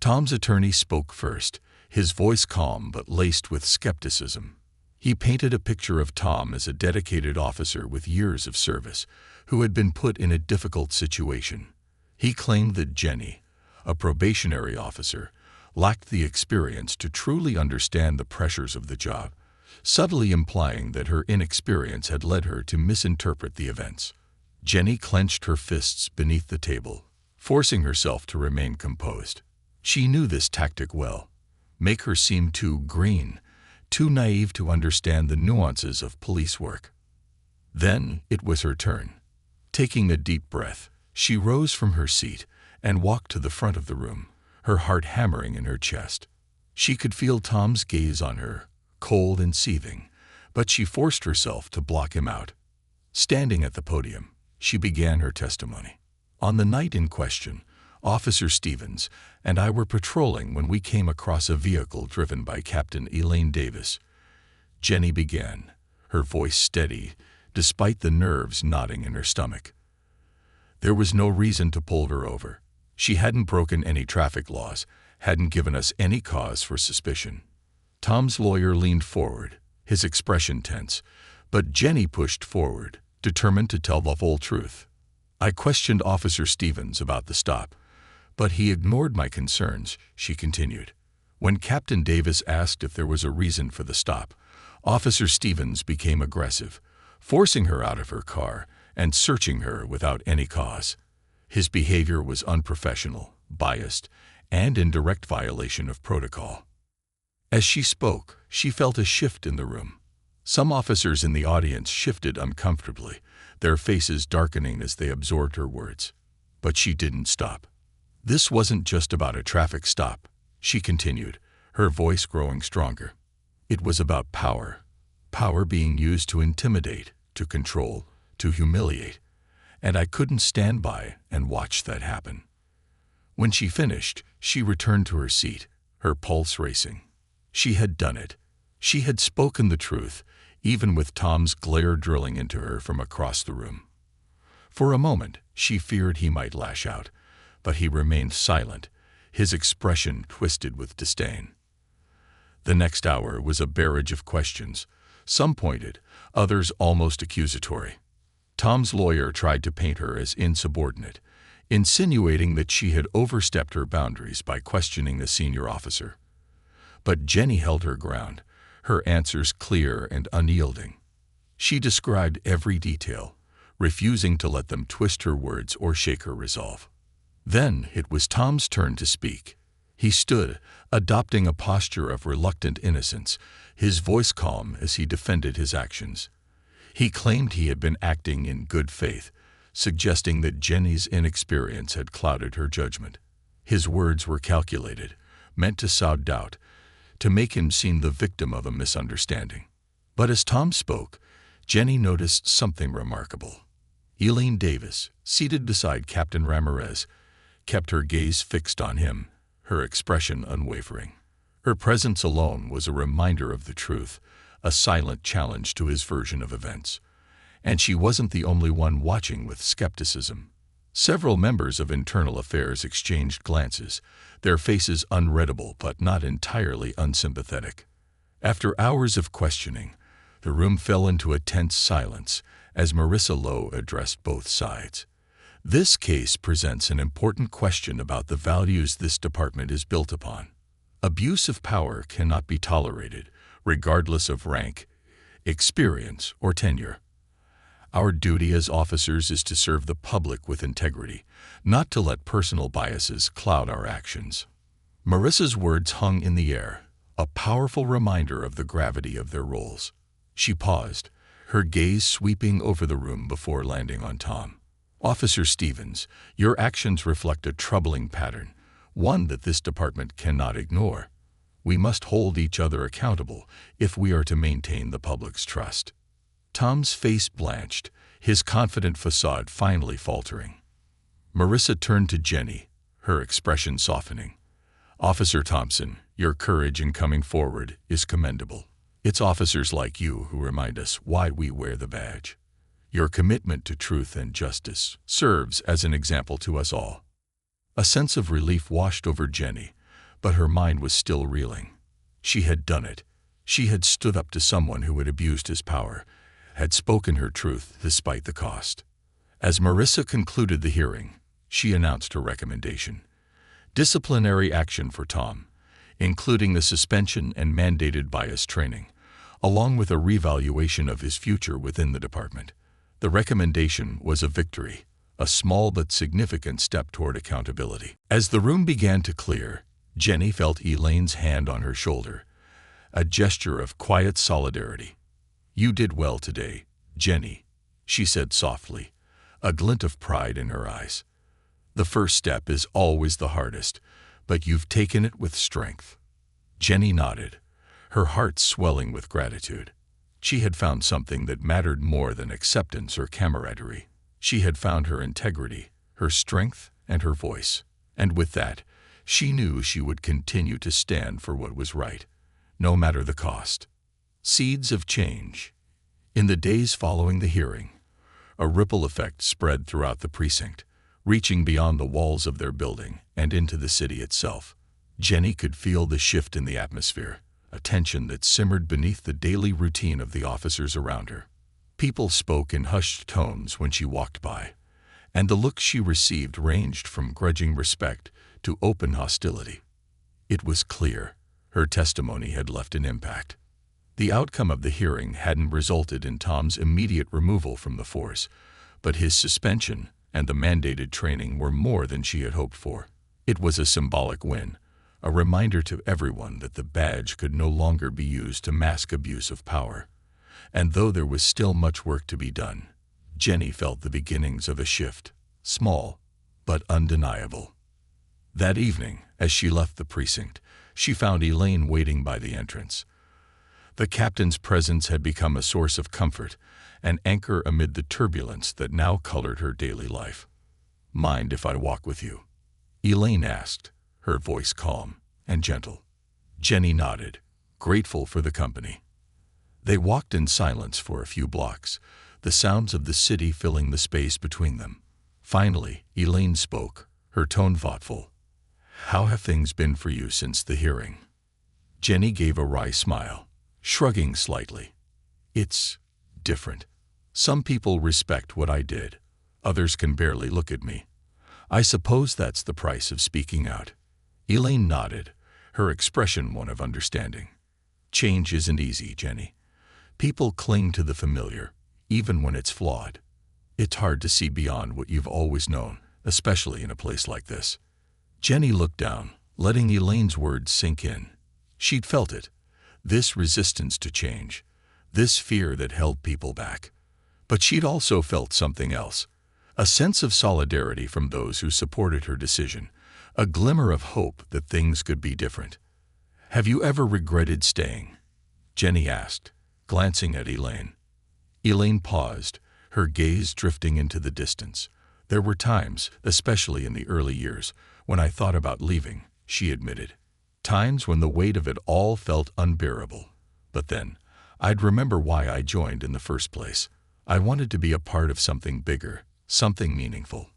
Tom's attorney spoke first, his voice calm but laced with skepticism. He painted a picture of Tom as a dedicated officer with years of service, who had been put in a difficult situation. He claimed that Jenny, a probationary officer, lacked the experience to truly understand the pressures of the job, subtly implying that her inexperience had led her to misinterpret the events. Jenny clenched her fists beneath the table, forcing herself to remain composed. She knew this tactic well: make her seem too green, too naive to understand the nuances of police work. Then it was her turn. Taking a deep breath, she rose from her seat and walked to the front of the room, her heart hammering in her chest. She could feel Tom's gaze on her, cold and seething, but she forced herself to block him out. Standing at the podium, she began her testimony. "On the night in question, Officer Stevens and I were patrolling when we came across a vehicle driven by Captain Elaine Davis." Jenny began, her voice steady, despite the nerves knotting in her stomach. "There was no reason to pull her over. She hadn't broken any traffic laws, hadn't given us any cause for suspicion." Tom's lawyer leaned forward, his expression tense, but Jenny pushed forward, determined to tell the full truth. "I questioned Officer Stevens about the stop, but he ignored my concerns," she continued. "When Captain Davis asked if there was a reason for the stop, Officer Stevens became aggressive, forcing her out of her car and searching her without any cause. His behavior was unprofessional, biased, and in direct violation of protocol." As she spoke, she felt a shift in the room. Some officers in the audience shifted uncomfortably, their faces darkening as they absorbed her words. But she didn't stop. "This wasn't just about a traffic stop," she continued, her voice growing stronger. "It was about power. Power being used to intimidate, to control, to humiliate. And I couldn't stand by and watch that happen." When she finished, she returned to her seat, her pulse racing. She had done it. She had spoken the truth, even with Tom's glare drilling into her from across the room. For a moment, she feared he might lash out, but he remained silent, his expression twisted with disdain. The next hour was a barrage of questions, some pointed, others almost accusatory. Tom's lawyer tried to paint her as insubordinate, insinuating that she had overstepped her boundaries by questioning a senior officer. But Jenny held her ground, her answers clear and unyielding. She described every detail, refusing to let them twist her words or shake her resolve. Then it was Tom's turn to speak. He stood, adopting a posture of reluctant innocence, his voice calm as he defended his actions. He claimed he had been acting in good faith, suggesting that Jenny's inexperience had clouded her judgment. His words were calculated, meant to sow doubt, to make him seem the victim of a misunderstanding. But as Tom spoke, Jenny noticed something remarkable. Elaine Davis, seated beside Captain Ramirez, kept her gaze fixed on him, her expression unwavering. Her presence alone was a reminder of the truth, a silent challenge to his version of events. And she wasn't the only one watching with skepticism. Several members of Internal Affairs exchanged glances, their faces unreadable but not entirely unsympathetic. After hours of questioning, the room fell into a tense silence as Marissa Lowe addressed both sides. "This case presents an important question about the values this department is built upon. Abuse of power cannot be tolerated, regardless of rank, experience, or tenure. Our duty as officers is to serve the public with integrity, not to let personal biases cloud our actions." Marissa's words hung in the air, a powerful reminder of the gravity of their roles. She paused, her gaze sweeping over the room before landing on Tom. "Officer Stevens, your actions reflect a troubling pattern, one that this department cannot ignore. We must hold each other accountable if we are to maintain the public's trust." Tom's face blanched, his confident facade finally faltering. Marissa turned to Jenny, her expression softening. "Officer Thompson, your courage in coming forward is commendable. It's officers like you who remind us why we wear the badge. Your commitment to truth and justice serves as an example to us all." A sense of relief washed over Jenny, but her mind was still reeling. She had done it. She had stood up to someone who had abused his power, had spoken her truth despite the cost. As Marissa concluded the hearing, she announced her recommendation: disciplinary action for Tom, including the suspension and mandated bias training, along with a revaluation of his future within the department. The recommendation was a victory, a small but significant step toward accountability. As the room began to clear, Jenny felt Elaine's hand on her shoulder, a gesture of quiet solidarity. "You did well today, Jenny," she said softly, a glint of pride in her eyes. "The first step is always the hardest, but you've taken it with strength." Jenny nodded, her heart swelling with gratitude. She had found something that mattered more than acceptance or camaraderie. She had found her integrity, her strength, and her voice. And with that, she knew she would continue to stand for what was right, no matter the cost. Seeds of change. In the days following the hearing, a ripple effect spread throughout the precinct, reaching beyond the walls of their building and into the city itself. Jenny could feel the shift in the atmosphere, a tension that simmered beneath the daily routine of the officers around her. People spoke in hushed tones when she walked by, and the looks she received ranged from grudging respect to open hostility. It was clear her testimony had left an impact. The outcome of the hearing hadn't resulted in Tom's immediate removal from the force, but his suspension and the mandated training were more than she had hoped for. It was a symbolic win, a reminder to everyone that the badge could no longer be used to mask abuse of power. And though there was still much work to be done, Jenny felt the beginnings of a shift, small but undeniable. That evening, as she left the precinct, she found Elaine waiting by the entrance. The captain's presence had become a source of comfort, an anchor amid the turbulence that now colored her daily life. "Mind if I walk with you?" Elaine asked, her voice calm and gentle. Jenny nodded, grateful for the company. They walked in silence for a few blocks, the sounds of the city filling the space between them. Finally, Elaine spoke, her tone thoughtful. "How have things been for you since the hearing?" Jenny gave a wry smile, shrugging slightly. "It's different. Some people respect what I did. Others can barely look at me. I suppose that's the price of speaking out." Elaine nodded, her expression one of understanding. "Change isn't easy, Jenny. People cling to the familiar, even when it's flawed. It's hard to see beyond what you've always known, especially in a place like this." Jenny looked down, letting Elaine's words sink in. She'd felt it, this resistance to change, this fear that held people back. But she'd also felt something else, a sense of solidarity from those who supported her decision, a glimmer of hope that things could be different. "Have you ever regretted staying?" Jenny asked, glancing at Elaine. Elaine paused, her gaze drifting into the distance. "There were times, especially in the early years, when I thought about leaving," she admitted. "Times when the weight of it all felt unbearable. But then, I'd remember why I joined in the first place. I wanted to be a part of something bigger, something meaningful.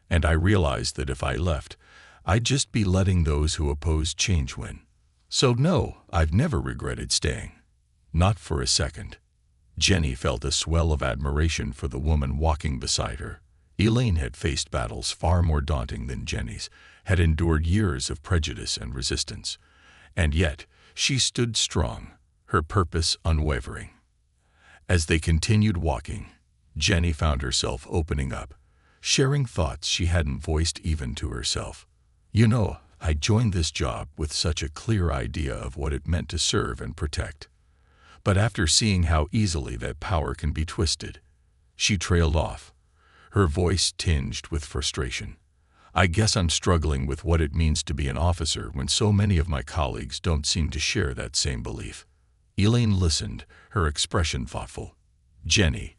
And I realized that if I left, I'd just be letting those who opposed change win. So no, I've never regretted staying. Not for a second." Jenny felt a swell of admiration for the woman walking beside her. Elaine had faced battles far more daunting than Jenny's, had endured years of prejudice and resistance. And yet, she stood strong, her purpose unwavering. As they continued walking, Jenny found herself opening up, sharing thoughts she hadn't voiced even to herself. You know, I joined this job with such a clear idea of what it meant to serve and protect. But after seeing how easily that power can be twisted, she trailed off, her voice tinged with frustration. I guess I'm struggling with what it means to be an officer when so many of my colleagues don't seem to share that same belief. Elaine listened, her expression thoughtful. Jenny,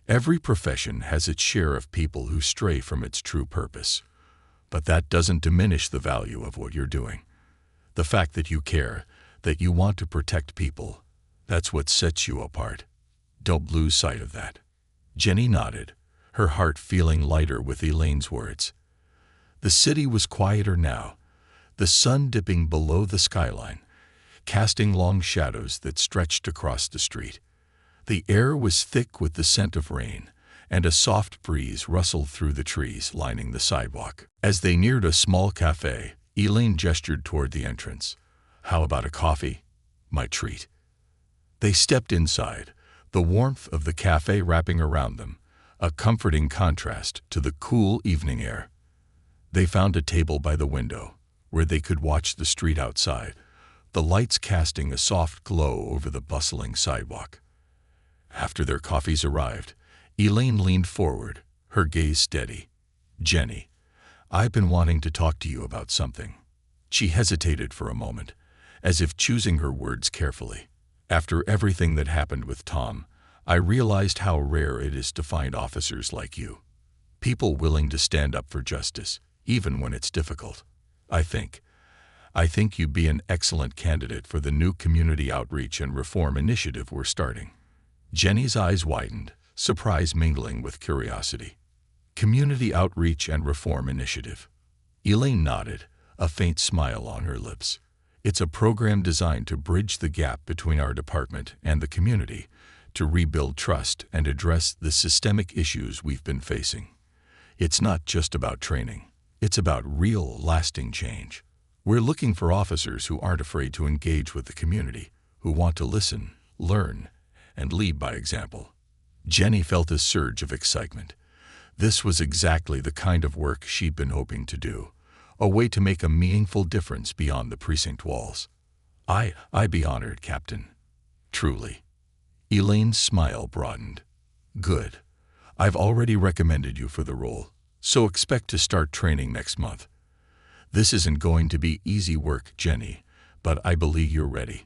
every profession has its share of people who stray from its true purpose. But that doesn't diminish the value of what you're doing. The fact that you care, that you want to protect people, that's what sets you apart. Don't lose sight of that. Jenny nodded, her heart feeling lighter with Elaine's words. The city was quieter now, the sun dipping below the skyline, casting long shadows that stretched across the street. The air was thick with the scent of rain, and a soft breeze rustled through the trees lining the sidewalk. As they neared a small cafe, Elaine gestured toward the entrance. How about a coffee? My treat. They stepped inside, the warmth of the cafe wrapping around them, a comforting contrast to the cool evening air. They found a table by the window, where they could watch the street outside, the lights casting a soft glow over the bustling sidewalk. After their coffees arrived, Elaine leaned forward, her gaze steady. Jenny, I've been wanting to talk to you about something. She hesitated for a moment, as if choosing her words carefully. After everything that happened with Tom, I realized how rare it is to find officers like you. People willing to stand up for justice, even when it's difficult. I think you'd be an excellent candidate for the new community outreach and reform initiative we're starting. Jenny's eyes widened, surprise mingling with curiosity. Community Outreach and Reform Initiative. Elaine nodded, a faint smile on her lips. It's a program designed to bridge the gap between our department and the community, to rebuild trust and address the systemic issues we've been facing. It's not just about training. It's about real, lasting change. We're looking for officers who aren't afraid to engage with the community, who want to listen, learn, and lead by example. Jenny felt a surge of excitement. This was exactly the kind of work she'd been hoping to do, a way to make a meaningful difference beyond the precinct walls. I'd be honored, Captain. Truly. Elaine's smile broadened. Good. I've already recommended you for the role, so expect to start training next month. This isn't going to be easy work, Jenny, but I believe you're ready.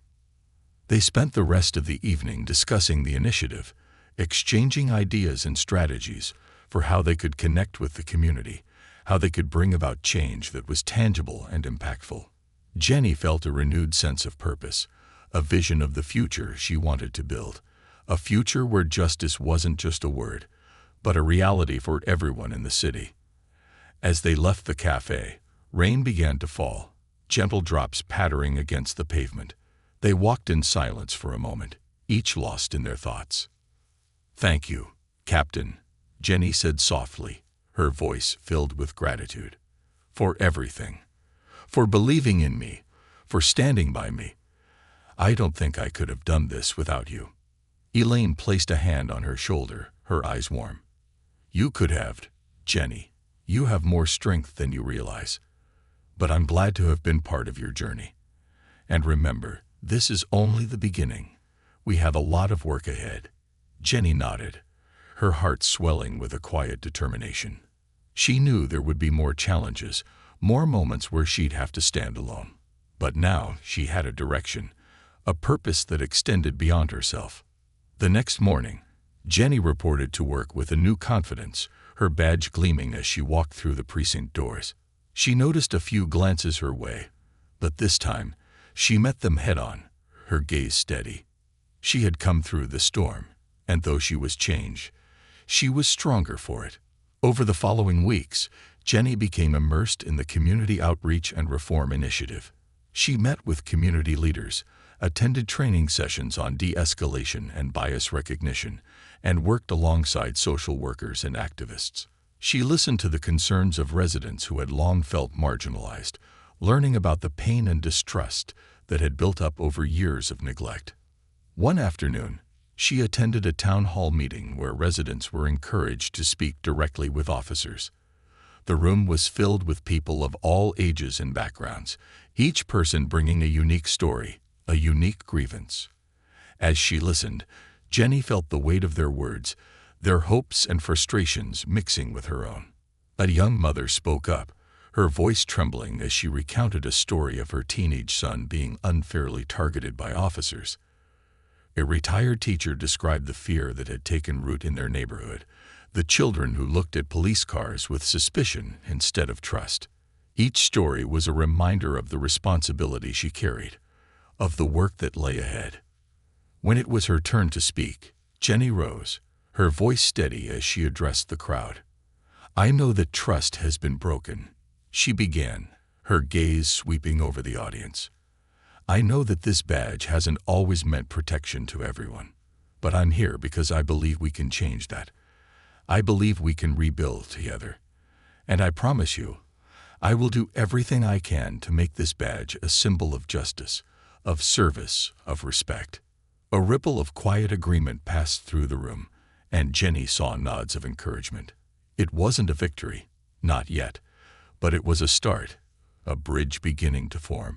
They spent the rest of the evening discussing the initiative, exchanging ideas and strategies for how they could connect with the community, how they could bring about change that was tangible and impactful. Jenny felt a renewed sense of purpose, a vision of the future she wanted to build, a future where justice wasn't just a word, but a reality for everyone in the city. As they left the cafe, rain began to fall, gentle drops pattering against the pavement. They walked in silence for a moment, each lost in their thoughts. Thank you, Captain, Jenny said softly, her voice filled with gratitude. For everything. For believing in me. For standing by me. I don't think I could have done this without you. Elaine placed a hand on her shoulder, her eyes warm. You could have, Jenny. You have more strength than you realize. But I'm glad to have been part of your journey. And remember, this is only the beginning. We have a lot of work ahead. Jenny nodded, her heart swelling with a quiet determination. She knew there would be more challenges, more moments where she'd have to stand alone. But now she had a direction, a purpose that extended beyond herself. The next morning, Jenny reported to work with a new confidence, her badge gleaming as she walked through the precinct doors. She noticed a few glances her way, but this time, she met them head-on, her gaze steady. She had come through the storm, and though she was changed, she was stronger for it. Over the following weeks, Jenny became immersed in the Community Outreach and Reform Initiative. She met with community leaders, attended training sessions on de-escalation and bias recognition, and worked alongside social workers and activists. She listened to the concerns of residents who had long felt marginalized, learning about the pain and distrust that had built up over years of neglect. One afternoon, She attended a town hall meeting where residents were encouraged to speak directly with officers. The room was filled with people of all ages and backgrounds, each person bringing a unique story, a unique grievance. As she listened, Jenny felt the weight of their words, their hopes and frustrations mixing with her own. A young mother spoke up, her voice trembling as she recounted a story of her teenage son being unfairly targeted by officers. A retired teacher described the fear that had taken root in their neighborhood, the children who looked at police cars with suspicion instead of trust. Each story was a reminder of the responsibility she carried, of the work that lay ahead. When it was her turn to speak, Jenny rose, her voice steady as she addressed the crowd. "I know that trust has been broken," she began, her gaze sweeping over the audience. "I know that this badge hasn't always meant protection to everyone, but I'm here because I believe we can change that. I believe we can rebuild together. And I promise you, I will do everything I can to make this badge a symbol of justice, of service, of respect." A ripple of quiet agreement passed through the room, and Jenny saw nods of encouragement. It wasn't a victory, not yet, but it was a start, a bridge beginning to form.